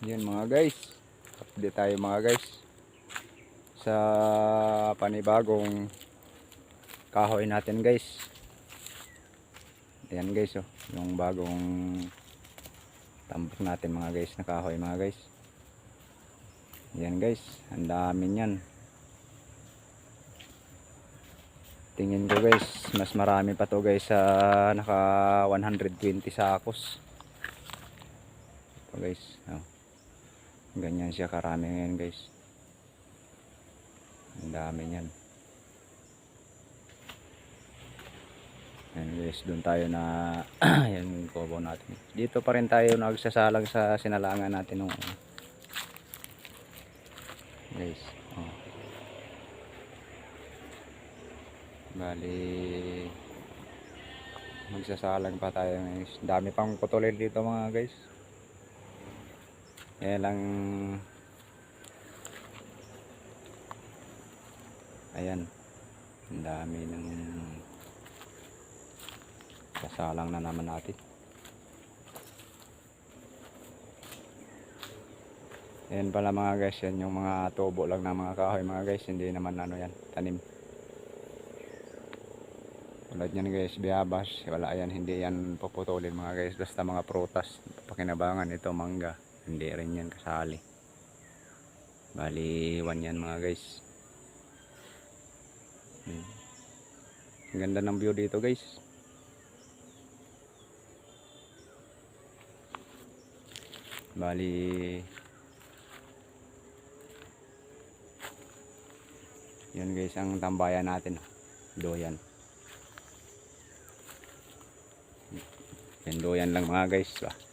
Yun mga guys, update tayo mga guys sa panibagong kahoy natin guys. Ayan guys, oh, yung bagong tambak natin mga guys na kahoy mga guys. Ayan guys, ang dami niyan. Tingin ko guys, mas marami pa to guys sa naka 120 sakos. Ito guys, oh. Ganyan siya karami ngayon guys. Ang dami niyan. Ayan guys, doon tayo na yan yung kubo natin. Dito pa rin tayo nagsasalang sa sinalangan natin nung guys. Oh. Bali magsasalang pa tayo guys. Dami pang putulin dito mga guys. Kaya lang ayan, ang dami ng sasalang na naman natin. Ayan pala mga guys, yan yung mga tubo lang na mga kahoy mga guys, hindi naman ano yan, tanim. Tulad yan guys, biyabas, wala yan, hindi yan puputulin mga guys, basta mga prutas, pakinabangan ito, mangga, hindi rin yan kasali. Bali, iwan yan mga guys. Ang ganda ng view dito guys. Bali yun guys ang tambayan natin. Doyan. Yan doyan lang mga guys.